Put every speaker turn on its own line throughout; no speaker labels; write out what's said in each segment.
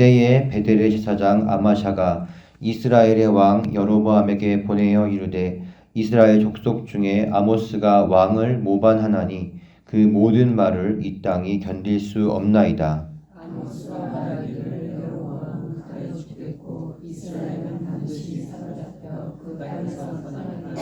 때에 베델의 제사장 아마샤가 이스라엘의 왕 여로보암에게 보내어 이르되 이스라엘 족속 중에 아모스가 왕을 모반하나니 그 모든 말을 이 땅이 견딜 수 없나이다.
아모스가 말하기를 여로보암은 가려 죽겠고 이스라엘은 반드시 사로잡혀 그 땅에서 떠나리라.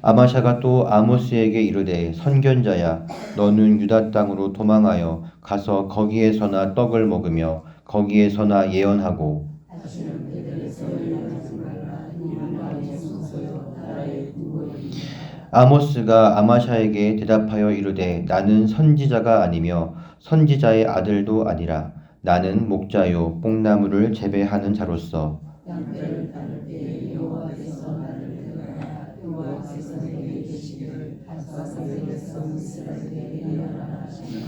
아마샤가 또 아모스에게 이르되 선견자야 너는 유다 땅으로 도망하여 가서 거기에서나 떡을 먹으며 거기에서나 예언하고
다시는 베델에서 일어나지 말라. 이는 나의 성소요 나라의 궁궐이니라.
아모스가 아마샤에게 대답하여 이르되 나는 선지자가 아니며 선지자의 아들도 아니라 나는 목자요 뽕나무를 재배하는 자로서
양떼를 따를 때에 여호와께서 나를 데려가라. 여호와께서 내게 계시기를 가서 베델에서 이스라엘에게 예언하라 하시니라.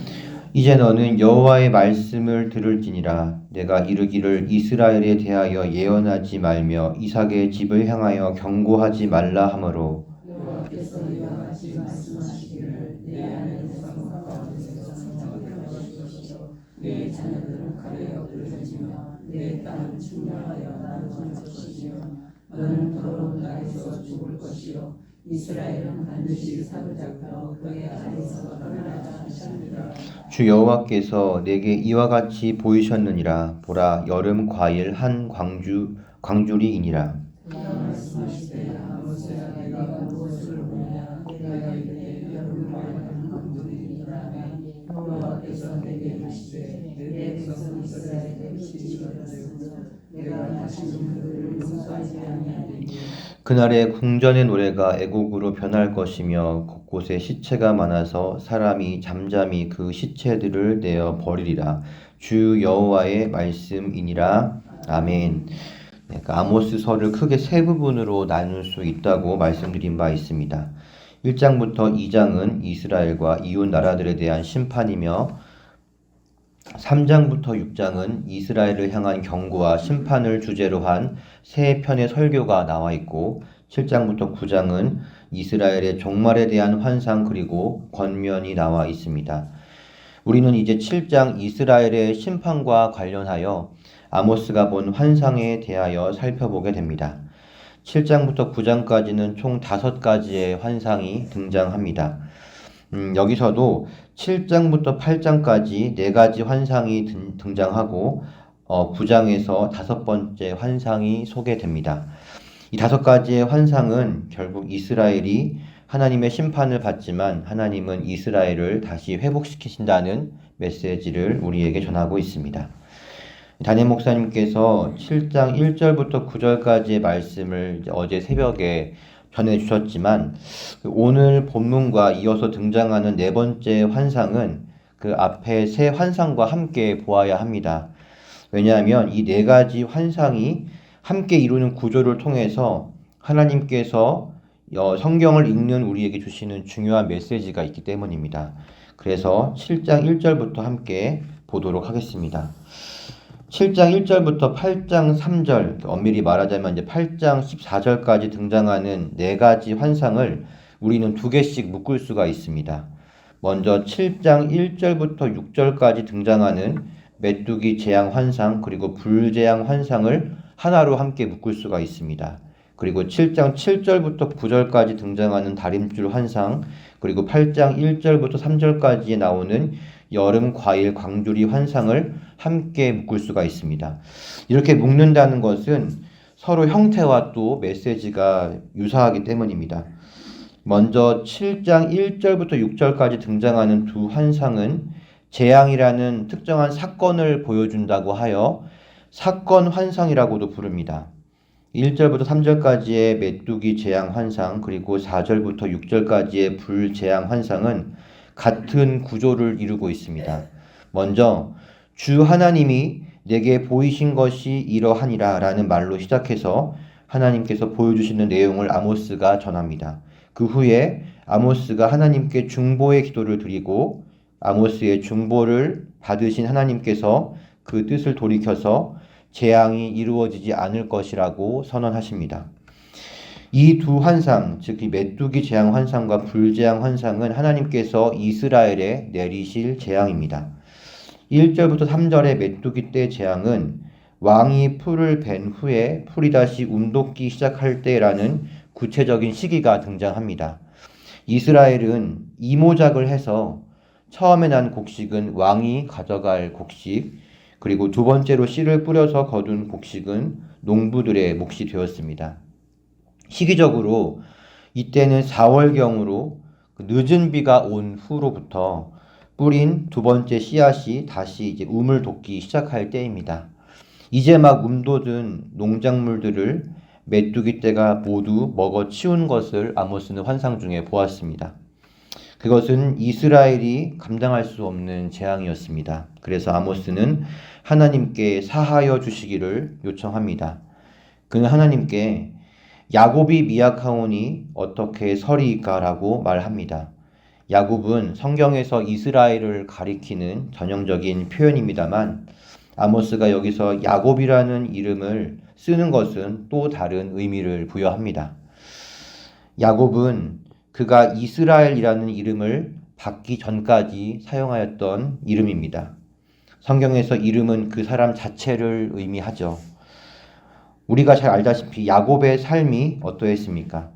이제 너는 여호와의 말씀을 들을지니라. 내가 이르기를 이스라엘에 대하여 예언하지 말며 이삭의 집을 향하여 경고하지 말라 하므로
여호와께서 이와 같이 말씀하시기를 내 아내 백성 가운데서 성장하게 하시옵시고 내 자녀들은 칼에 엎드러지며 내 땅은 충령하여 나누어질 것이며 너는 더러운 땅에서 죽을 것이요 이스라엘은 반드시 사로잡혀 그의 아래서 떠나라 하시니라.
주 여호와께서 내게 이와 같이 보이셨느니라. 보라 여름 과일 한 광주리이니라.
그가 말씀하시되 아모스야 내가 무엇을 보느냐. 내가 이르되 여름 과일 한 광주리이니라. 여호와께서 내게 이르시되 내 백성 이스라엘의 빛이 되었으므로 내가 다시는 그들을 용서하지 아니하리니.
그날에 궁전의 노래가 애곡으로 변할 것이며 곳곳에 시체가 많아서 사람이 잠잠히 그 시체들을 내어 버리리라. 주 여호와의 말씀이니라. 아멘. 아모스서를 크게 세 부분으로 나눌 수 있다고 말씀드린 바 있습니다. 1장부터 2장은 이스라엘과 이웃 나라들에 대한 심판이며 3장부터 6장은 이스라엘을 향한 경고와 심판을 주제로 한 세 편의 설교가 나와 있고 7장부터 9장은 이스라엘의 종말에 대한 환상 그리고 권면이 나와 있습니다. 우리는 이제 7장 이스라엘의 심판과 관련하여 아모스가 본 환상에 대하여 살펴보게 됩니다. 7장부터 9장까지는 총 5가지의 환상이 등장합니다. 여기서도 7장부터 8장까지 4가지 환상이 등장하고 9장에서 5번째 환상이 소개됩니다. 이 5가지의 환상은 결국 이스라엘이 하나님의 심판을 받지만 하나님은 이스라엘을 다시 회복시키신다는 메시지를 우리에게 전하고 있습니다. 담임 목사님께서 7장 1절부터 9절까지의 말씀을 어제 새벽에 전해주셨지만 오늘 본문과 이어서 등장하는 4번째 환상은 그 앞에 세 환상과 함께 보아야 합니다. 왜냐하면 이 4가지 환상이 함께 이루는 구조를 통해서 하나님께서 성경을 읽는 우리에게 주시는 중요한 메시지가 있기 때문입니다. 그래서 7장 1절부터 함께 보도록 하겠습니다. 7장 1절부터 8장 3절, 엄밀히 말하자면 이제 8장 14절까지 등장하는 4가지 환상을 우리는 2개씩 묶을 수가 있습니다. 먼저 7장 1절부터 6절까지 등장하는 메뚜기 재앙 환상 그리고 불재앙 환상을 하나로 함께 묶을 수가 있습니다. 그리고 7장 7절부터 9절까지 등장하는 다림줄 환상 그리고 8장 1절부터 3절까지 나오는 여름 과일 광주리 환상을 함께 묶을 수가 있습니다. 이렇게 묶는다는 것은 서로 형태와 또 메시지가 유사하기 때문입니다. 먼저 7장 1절부터 6절까지 등장하는 두 환상은 재앙이라는 특정한 사건을 보여준다고 하여 사건 환상이라고도 부릅니다. 1절부터 3절까지의 메뚜기 재앙 환상 그리고 4절부터 6절까지의 불재앙 환상은 같은 구조를 이루고 있습니다. 먼저 주 하나님이 내게 보이신 것이 이러하니라 라는 말로 시작해서 하나님께서 보여주시는 내용을 아모스가 전합니다. 그 후에 아모스가 하나님께 중보의 기도를 드리고 아모스의 중보를 받으신 하나님께서 그 뜻을 돌이켜서 재앙이 이루어지지 않을 것이라고 선언하십니다. 이 두 환상, 즉 이 메뚜기 재앙 환상과 불재앙 환상은 하나님께서 이스라엘에 내리실 재앙입니다. 1절부터 3절의 메뚜기 떼 재앙은 왕이 풀을 벤 후에 풀이 다시 움돋기 시작할 때라는 구체적인 시기가 등장합니다. 이스라엘은 이모작을 해서 처음에 난 곡식은 왕이 가져갈 곡식, 그리고 두 번째로 씨를 뿌려서 거둔 곡식은 농부들의 몫이 되었습니다. 시기적으로 이때는 4월경으로 늦은 비가 온 후로부터 뿌린 두 번째 씨앗이 다시 이제 움을 돋기 시작할 때입니다. 이제 막 움돋은 농작물들을 메뚜기 떼가 모두 먹어 치운 것을 아모스는 환상 중에 보았습니다. 그것은 이스라엘이 감당할 수 없는 재앙이었습니다. 그래서 아모스는 하나님께 사하여 주시기를 요청합니다. 그는 하나님께 야곱이 미약하오니 어떻게 서리이까라고 말합니다. 야곱은 성경에서 이스라엘을 가리키는 전형적인 표현입니다만 아모스가 여기서 야곱이라는 이름을 쓰는 것은 또 다른 의미를 부여합니다. 야곱은 그가 이스라엘이라는 이름을 받기 전까지 사용하였던 이름입니다. 성경에서 이름은 그 사람 자체를 의미하죠. 우리가 잘 알다시피 야곱의 삶이 어떠했습니까?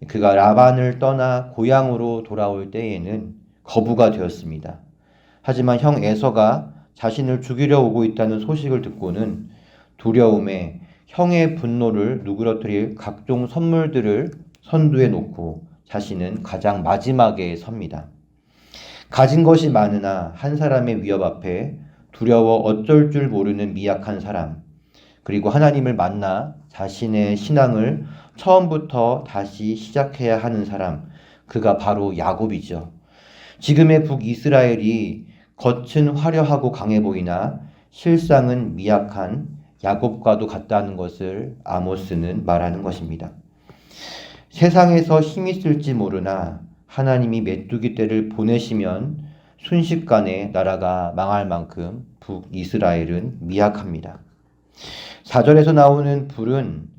그가 라반을 떠나 고향으로 돌아올 때에는 거부가 되었습니다. 하지만 형 에서가 자신을 죽이려 오고 있다는 소식을 듣고는 두려움에 형의 분노를 누그러뜨릴 각종 선물들을 선두에 놓고 자신은 가장 마지막에 섭니다. 가진 것이 많으나 한 사람의 위협 앞에 두려워 어쩔 줄 모르는 미약한 사람, 그리고 하나님을 만나 자신의 신앙을 처음부터 다시 시작해야 하는 사람, 그가 바로 야곱이죠. 지금의 북이스라엘이 겉은 화려하고 강해 보이나 실상은 미약한 야곱과도 같다는 것을 아모스는 말하는 것입니다. 세상에서 힘이 있을지 모르나 하나님이 메뚜기 떼를 보내시면 순식간에 나라가 망할 만큼 북이스라엘은 미약합니다. 4절에서 나오는 불은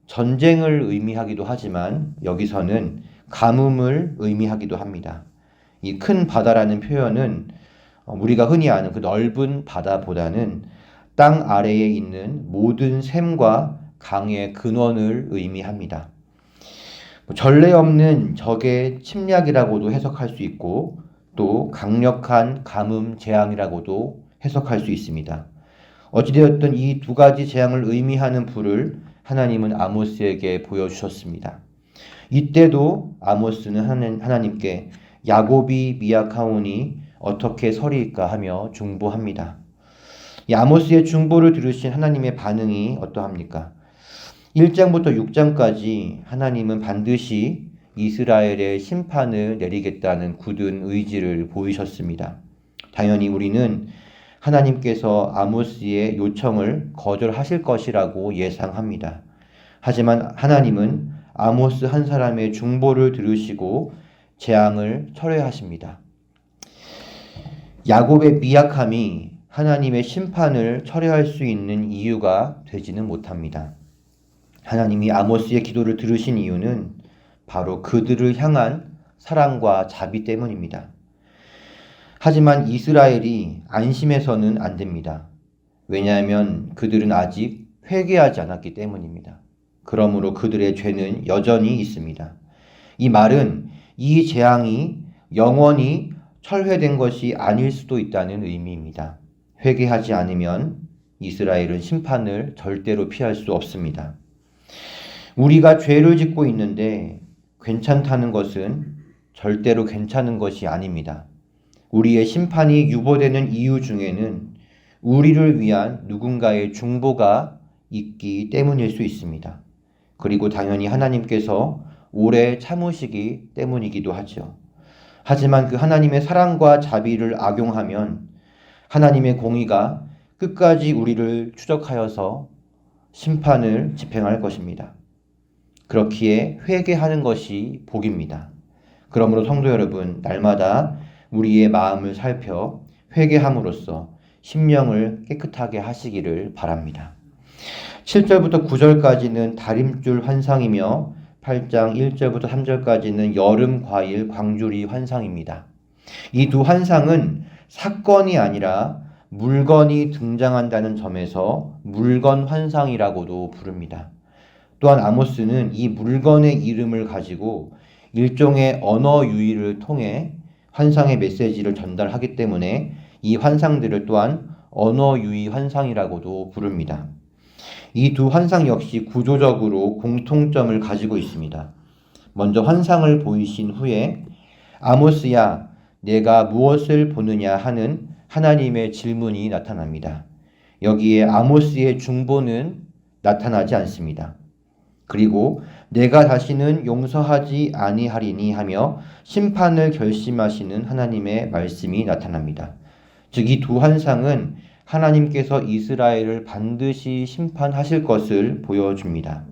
전쟁을 의미하기도 하지만 여기서는 가뭄을 의미하기도 합니다. 이 큰 바다라는 표현은 우리가 흔히 아는 그 넓은 바다보다는 땅 아래에 있는 모든 샘과 강의 근원을 의미합니다. 전례 없는 적의 침략이라고도 해석할 수 있고 또 강력한 가뭄 재앙이라고도 해석할 수 있습니다. 어찌되었든 이 두 가지 재앙을 의미하는 불을 하나님은 아모스에게 보여주셨습니다. 이때도 아모스는 하나님께 야곱이 미약하오니 어떻게 서리일까 하며 중보합니다. 이 아모스의 중보를 들으신 하나님의 반응이 어떠합니까? 1장부터 6장까지 하나님은 반드시 이스라엘의 심판을 내리겠다는 굳은 의지를 보이셨습니다. 당연히 우리는 하나님께서 아모스의 요청을 거절하실 것이라고 예상합니다. 하지만 하나님은 아모스 한 사람의 중보를 들으시고 재앙을 철회하십니다. 야곱의 미약함이 하나님의 심판을 철회할 수 있는 이유가 되지는 못합니다. 하나님이 아모스의 기도를 들으신 이유는 바로 그들을 향한 사랑과 자비 때문입니다. 하지만 이스라엘이 안심해서는 안 됩니다. 왜냐하면 그들은 아직 회개하지 않았기 때문입니다. 그러므로 그들의 죄는 여전히 있습니다. 이 말은 이 재앙이 영원히 철회된 것이 아닐 수도 있다는 의미입니다. 회개하지 않으면 이스라엘은 심판을 절대로 피할 수 없습니다. 우리가 죄를 짓고 있는데 괜찮다는 것은 절대로 괜찮은 것이 아닙니다. 우리의 심판이 유보되는 이유 중에는 우리를 위한 누군가의 중보가 있기 때문일 수 있습니다. 그리고 당연히 하나님께서 오래 참으시기 때문이기도 하죠. 하지만 그 하나님의 사랑과 자비를 악용하면 하나님의 공의가 끝까지 우리를 추적하여서 심판을 집행할 것입니다. 그렇기에 회개하는 것이 복입니다. 그러므로 성도 여러분, 날마다 우리의 마음을 살펴 회개함으로써 심령을 깨끗하게 하시기를 바랍니다. 7절부터 9절까지는 다림줄 환상이며 8장 1절부터 3절까지는 여름 과일 광주리 환상입니다. 이 두 환상은 사건이 아니라 물건이 등장한다는 점에서 물건 환상이라고도 부릅니다. 또한 아모스는 이 물건의 이름을 가지고 일종의 언어 유희를 통해 환상의 메시지를 전달하기 때문에 이 환상들을 또한 언어 유희 환상이라고도 부릅니다. 이 두 환상 역시 구조적으로 공통점을 가지고 있습니다. 먼저 환상을 보이신 후에 아모스야, 내가 무엇을 보느냐 하는 하나님의 질문이 나타납니다. 여기에 아모스의 중보는 나타나지 않습니다. 그리고 내가 다시는 용서하지 아니하리니 하며 심판을 결심하시는 하나님의 말씀이 나타납니다. 즉, 이 두 환상은 하나님께서 이스라엘을 반드시 심판하실 것을 보여줍니다.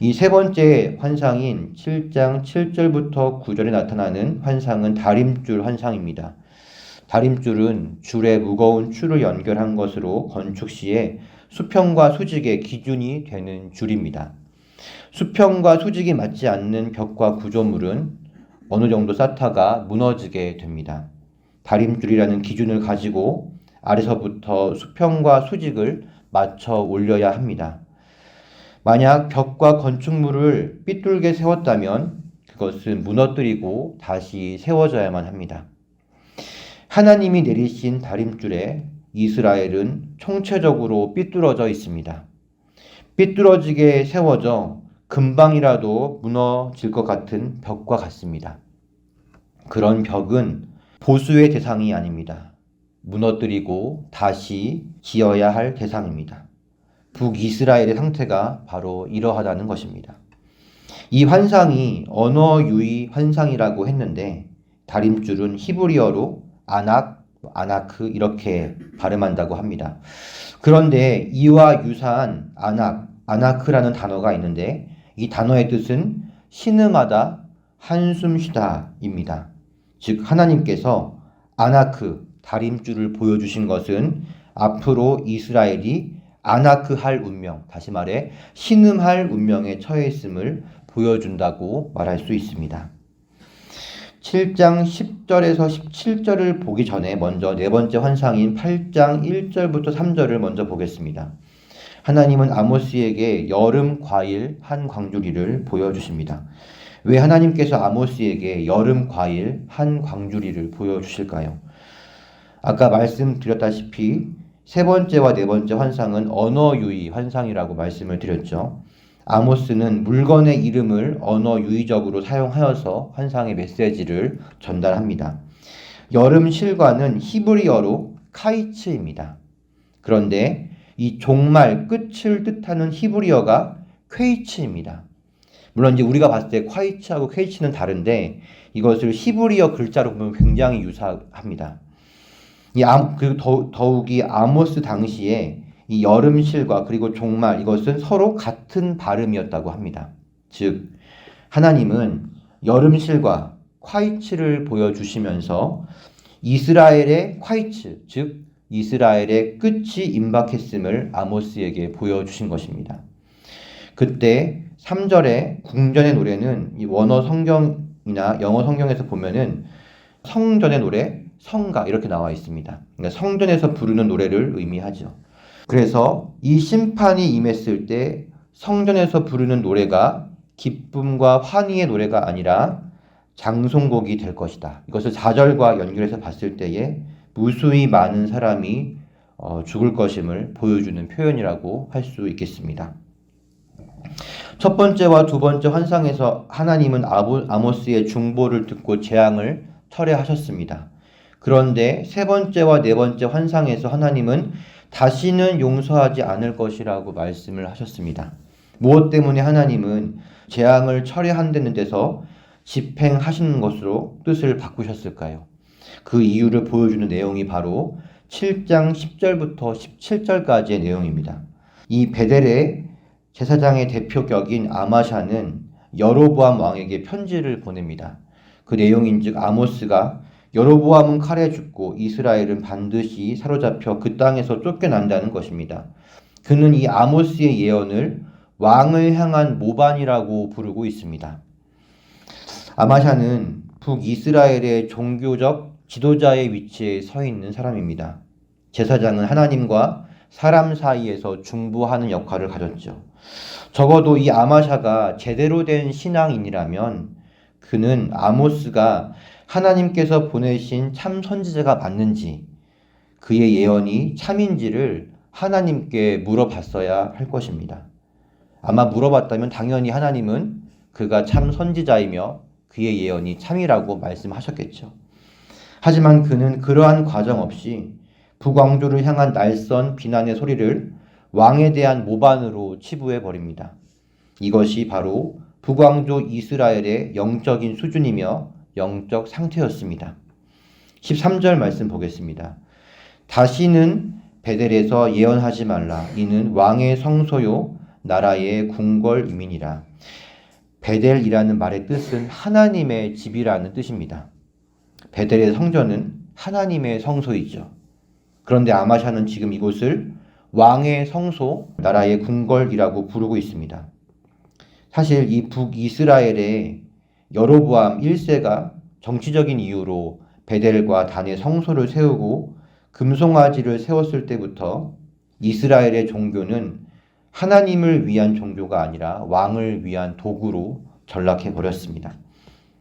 이 세 번째 환상인 7장 7절부터 9절에 나타나는 환상은 다림줄 환상입니다. 다림줄은 줄에 무거운 추를 연결한 것으로 건축 시에 수평과 수직의 기준이 되는 줄입니다. 수평과 수직이 맞지 않는 벽과 구조물은 어느 정도 쌓다가 무너지게 됩니다. 다림줄이라는 기준을 가지고 아래서부터 수평과 수직을 맞춰 올려야 합니다. 만약 벽과 건축물을 삐뚤게 세웠다면 그것은 무너뜨리고 다시 세워져야만 합니다. 하나님이 내리신 다림줄에 이스라엘은 총체적으로 삐뚤어져 있습니다. 삐뚤어지게 세워져 금방이라도 무너질 것 같은 벽과 같습니다. 그런 벽은 보수의 대상이 아닙니다. 무너뜨리고 다시 지어야 할 대상입니다. 북이스라엘의 상태가 바로 이러하다는 것입니다. 이 환상이 언어 유희 환상이라고 했는데 다림줄은 히브리어로 아나크 이렇게 발음한다고 합니다. 그런데 이와 유사한 아나크라는 단어가 있는데 이 단어의 뜻은 신음하다, 한숨 쉬다입니다. 즉 하나님께서 아나크, 다림줄을 보여주신 것은 앞으로 이스라엘이 아나크할 운명, 다시 말해 신음할 운명에 처해 있음을 보여준다고 말할 수 있습니다. 7장 10절에서 17절을 보기 전에 먼저 네 번째 환상인 8장 1절부터 3절을 먼저 보겠습니다. 하나님은 아모스에게 여름 과일 한 광주리를 보여주십니다. 왜 하나님께서 아모스에게 여름 과일 한 광주리를 보여주실까요? 아까 말씀드렸다시피 세 번째와 네 번째 환상은 언어 유희 환상이라고 말씀을 드렸죠. 아모스는 물건의 이름을 언어 유희적으로 사용하여서 환상의 메시지를 전달합니다. 여름 실과는 히브리어로 카이츠입니다. 그런데 이 종말 끝을 뜻하는 히브리어가 퀘이츠입니다. 물론 이제 우리가 봤을 때 콰이츠하고 퀘이츠는 다른데 이것을 히브리어 글자로 보면 굉장히 유사합니다. 그리고 더욱이 아모스 당시에 이 여름실과 그리고 종말 이것은 서로 같은 발음이었다고 합니다. 즉 하나님은 여름실과 콰이츠를 보여주시면서 이스라엘의 콰이츠, 즉 이스라엘의 끝이 임박했음을 아모스에게 보여주신 것입니다. 그때 3절의 궁전의 노래는 이 원어 성경이나 영어 성경에서 보면은 성전의 노래, 성가 이렇게 나와 있습니다. 그러니까 성전에서 부르는 노래를 의미하죠. 그래서 이 심판이 임했을 때 성전에서 부르는 노래가 기쁨과 환희의 노래가 아니라 장송곡이 될 것이다. 이것을 4절과 연결해서 봤을 때에 무수히 많은 사람이 죽을 것임을 보여주는 표현이라고 할 수 있겠습니다. 첫 번째와 두 번째 환상에서 하나님은 아모스의 중보를 듣고 재앙을 철회하셨습니다. 그런데 세 번째와 네 번째 환상에서 하나님은 다시는 용서하지 않을 것이라고 말씀을 하셨습니다. 무엇 때문에 하나님은 재앙을 철회한다는 데서 집행하시는 것으로 뜻을 바꾸셨을까요? 그 이유를 보여주는 내용이 바로 7장 10절부터 17절까지의 내용입니다. 이 베델의 제사장의 대표격인 아마샤는 여로보암 왕에게 편지를 보냅니다. 그 내용인즉 아모스가 여로보암은 칼에 죽고 이스라엘은 반드시 사로잡혀 그 땅에서 쫓겨난다는 것입니다. 그는 이 아모스의 예언을 왕을 향한 모반이라고 부르고 있습니다. 아마샤는 북이스라엘의 종교적 지도자의 위치에 서 있는 사람입니다. 제사장은 하나님과 사람 사이에서 중보하는 역할을 가졌죠. 적어도 이 아마샤가 제대로 된 신앙인이라면 그는 아모스가 하나님께서 보내신 참 선지자가 맞는지, 그의 예언이 참인지를 하나님께 물어봤어야 할 것입니다. 아마 물어봤다면 당연히 하나님은 그가 참 선지자이며 그의 예언이 참이라고 말씀하셨겠죠. 하지만 그는 그러한 과정 없이 북왕조를 향한 날선 비난의 소리를 왕에 대한 모반으로 치부해 버립니다. 이것이 바로 북왕조 이스라엘의 영적인 수준이며 영적 상태였습니다. 13절 말씀 보겠습니다. 다시는 베델에서 예언하지 말라. 이는 왕의 성소요 나라의 궁궐이민이라. 베델이라는 말의 뜻은 하나님의 집이라는 뜻입니다. 베델의 성전은 하나님의 성소이죠. 그런데 아마샤는 지금 이곳을 왕의 성소, 나라의 궁궐이라고 부르고 있습니다. 사실 이 북이스라엘의 여로보암 1세가 정치적인 이유로 베델과 단의 성소를 세우고 금송아지를 세웠을 때부터 이스라엘의 종교는 하나님을 위한 종교가 아니라 왕을 위한 도구로 전락해 버렸습니다.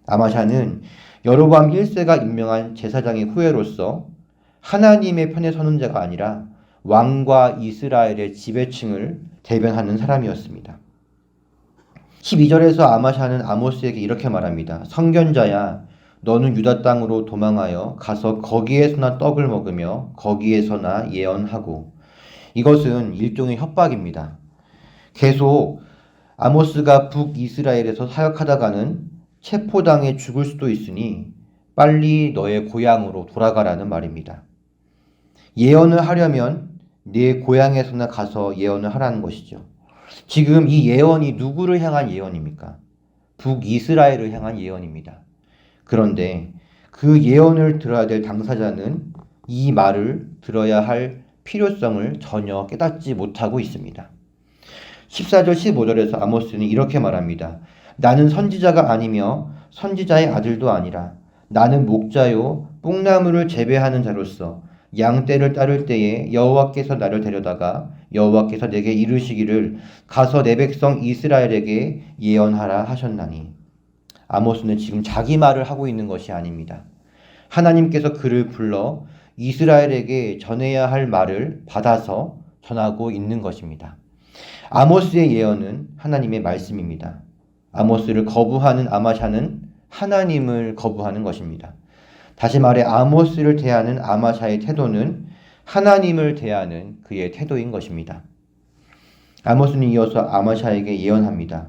아마샤는 여로보암 1세가 임명한 제사장의 후예로서 하나님의 편에 서는 자가 아니라 왕과 이스라엘의 지배층을 대변하는 사람이었습니다. 12절에서 아마샤는 아모스에게 이렇게 말합니다. 선견자야, 너는 유다 땅으로 도망하여 가서 거기에서나 떡을 먹으며 거기에서나 예언하고. 이것은 일종의 협박입니다. 계속 아모스가 북이스라엘에서 사역하다가는 체포당해 죽을 수도 있으니 빨리 너의 고향으로 돌아가라는 말입니다. 예언을 하려면 내 고향에서나 가서 예언을 하라는 것이죠. 지금 이 예언이 누구를 향한 예언입니까? 북이스라엘을 향한 예언입니다. 그런데 그 예언을 들어야 될 당사자는 이 말을 들어야 할 필요성을 전혀 깨닫지 못하고 있습니다. 14절 15절에서 아모스는 이렇게 말합니다. 나는 선지자가 아니며 선지자의 아들도 아니라 나는 목자요 뽕나무를 재배하는 자로서 양떼를 따를 때에 여호와께서 나를 데려다가 여호와께서 내게 이르시기를 가서 내 백성 이스라엘에게 예언하라 하셨나니. 아모스는 지금 자기 말을 하고 있는 것이 아닙니다. 하나님께서 그를 불러 이스라엘에게 전해야 할 말을 받아서 전하고 있는 것입니다. 아모스의 예언은 하나님의 말씀입니다. 아모스를 거부하는 아마샤는 하나님을 거부하는 것입니다. 다시 말해 아모스를 대하는 아마샤의 태도는 하나님을 대하는 그의 태도인 것입니다. 아모스는 이어서 아마샤에게 예언합니다.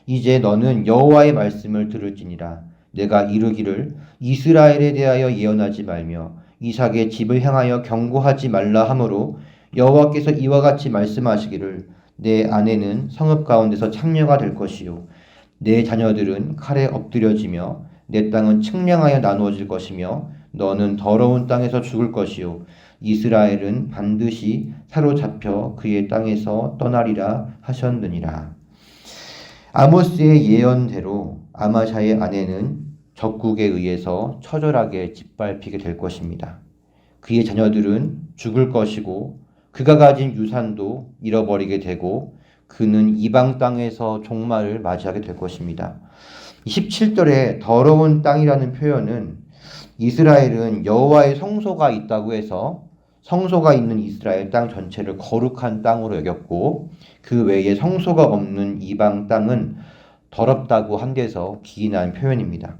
이제 너는 여호와의 말씀을 들을지니라. 내가 이르기를 이스라엘에 대하여 예언하지 말며 이삭의 집을 향하여 경고하지 말라 하므로 여호와께서 이와 같이 말씀하시기를 내 아내는 성읍 가운데서 창녀가 될 것이요 내 자녀들은 칼에 엎드려지며 내 땅은 측량하여 나누어질 것이며 너는 더러운 땅에서 죽을 것이요 이스라엘은 반드시 사로잡혀 그의 땅에서 떠나리라 하셨느니라. 아모스의 예언대로 아마샤의 아내는 적국에 의해서 처절하게 짓밟히게 될 것입니다. 그의 자녀들은 죽을 것이고 그가 가진 유산도 잃어버리게 되고 그는 이방 땅에서 종말을 맞이하게 될 것입니다. 17절에 더러운 땅이라는 표현은 이스라엘은 여호와의 성소가 있다고 해서 성소가 있는 이스라엘 땅 전체를 거룩한 땅으로 여겼고 그 외에 성소가 없는 이방 땅은 더럽다고 한 데서 기인한 표현입니다.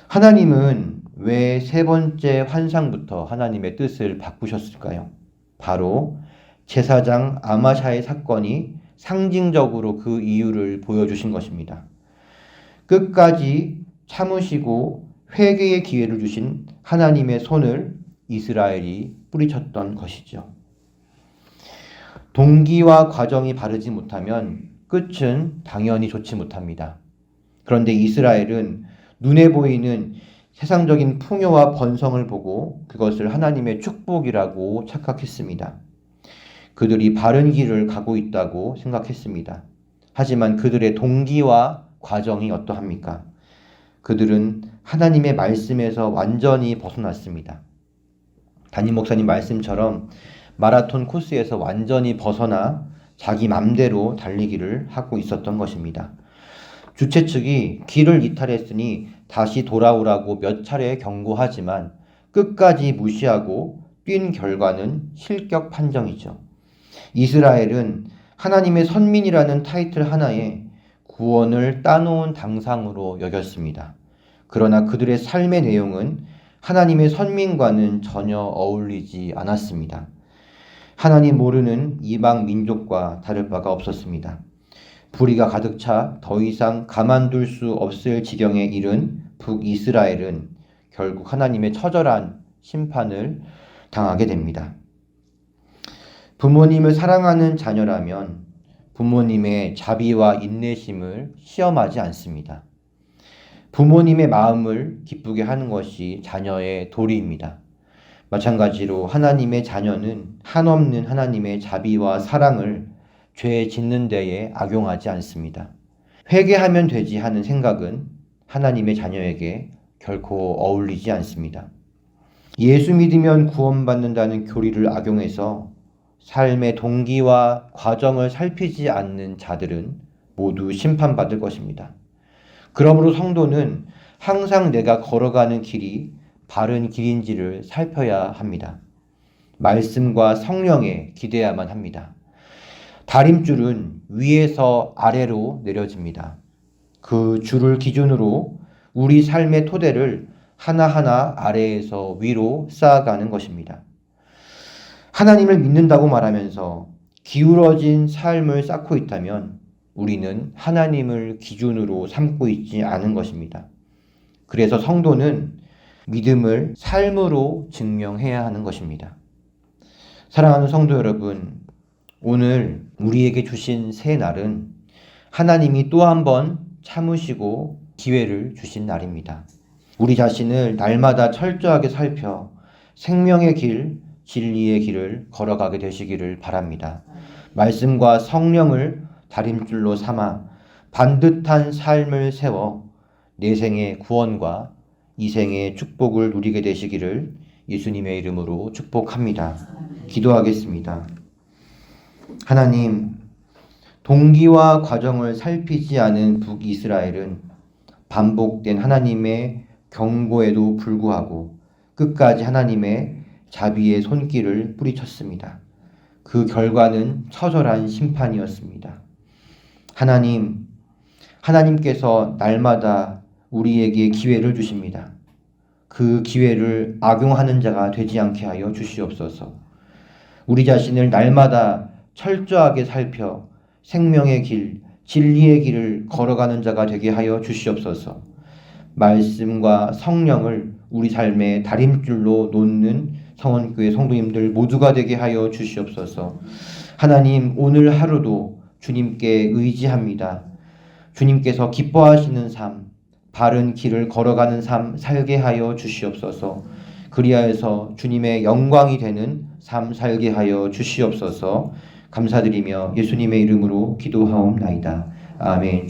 하나님은 왜 세 번째 환상부터 하나님의 뜻을 바꾸셨을까요? 바로 제사장 아마샤의 사건이 상징적으로 그 이유를 보여주신 것입니다. 끝까지 참으시고 회개의 기회를 주신 하나님의 손을 이스라엘이 뿌리쳤던 것이죠. 동기와 과정이 바르지 못하면 끝은 당연히 좋지 못합니다. 그런데 이스라엘은 눈에 보이는 세상적인 풍요와 번성을 보고 그것을 하나님의 축복이라고 착각했습니다. 그들이 바른 길을 가고 있다고 생각했습니다. 하지만 그들의 동기와 과정이 어떠합니까? 그들은 하나님의 말씀에서 완전히 벗어났습니다. 담임 목사님 말씀처럼 마라톤 코스에서 완전히 벗어나 자기 맘대로 달리기를 하고 있었던 것입니다. 주최 측이 길을 이탈했으니 다시 돌아오라고 몇 차례 경고하지만 끝까지 무시하고 뛴 결과는 실격 판정이죠. 이스라엘은 하나님의 선민이라는 타이틀 하나에 구원을 따놓은 당상으로 여겼습니다. 그러나 그들의 삶의 내용은 하나님의 선민과는 전혀 어울리지 않았습니다. 하나님 모르는 이방 민족과 다를 바가 없었습니다. 불의가 가득 차 더 이상 가만둘 수 없을 지경에 이른 북이스라엘은 결국 하나님의 처절한 심판을 당하게 됩니다. 부모님을 사랑하는 자녀라면 부모님의 자비와 인내심을 시험하지 않습니다. 부모님의 마음을 기쁘게 하는 것이 자녀의 도리입니다. 마찬가지로 하나님의 자녀는 한없는 하나님의 자비와 사랑을 죄 짓는 데에 악용하지 않습니다. 회개하면 되지 하는 생각은 하나님의 자녀에게 결코 어울리지 않습니다. 예수 믿으면 구원받는다는 교리를 악용해서 삶의 동기와 과정을 살피지 않는 자들은 모두 심판받을 것입니다. 그러므로 성도는 항상 내가 걸어가는 길이 바른 길인지를 살펴야 합니다. 말씀과 성령에 기대야만 합니다. 다림줄은 위에서 아래로 내려집니다. 그 줄을 기준으로 우리 삶의 토대를 하나하나 아래에서 위로 쌓아가는 것입니다. 하나님을 믿는다고 말하면서 기울어진 삶을 쌓고 있다면 우리는 하나님을 기준으로 삼고 있지 않은 것입니다. 그래서 성도는 믿음을 삶으로 증명해야 하는 것입니다. 사랑하는 성도 여러분, 오늘 우리에게 주신 새 날은 하나님이 또 한 번 참으시고 기회를 주신 날입니다. 우리 자신을 날마다 철저하게 살펴 생명의 길, 진리의 길을 걸어가게 되시기를 바랍니다. 말씀과 성령을 다림줄로 삼아 반듯한 삶을 세워 내 생의 구원과 이 생의 축복을 누리게 되시기를 예수님의 이름으로 축복합니다. 기도하겠습니다. 하나님, 동기와 과정을 살피지 않은 북이스라엘은 반복된 하나님의 경고에도 불구하고 끝까지 하나님의 자비의 손길을 뿌리쳤습니다. 그 결과는 처절한 심판이었습니다. 하나님께서 날마다 우리에게 기회를 주십니다. 그 기회를 악용하는 자가 되지 않게 하여 주시옵소서. 우리 자신을 날마다 철저하게 살펴 생명의 길, 진리의 길을 걸어가는 자가 되게 하여 주시옵소서. 말씀과 성령을 우리 삶의 다림줄로 놓는 성원교회 성도님들 모두가 되게 하여 주시옵소서. 하나님, 오늘 하루도 주님께 의지합니다. 주님께서 기뻐하시는 삶, 바른 길을 걸어가는 삶 살게 하여 주시옵소서. 그리하여서 주님의 영광이 되는 삶 살게 하여 주시옵소서. 감사드리며 예수님의 이름으로 기도하옵나이다. 아멘.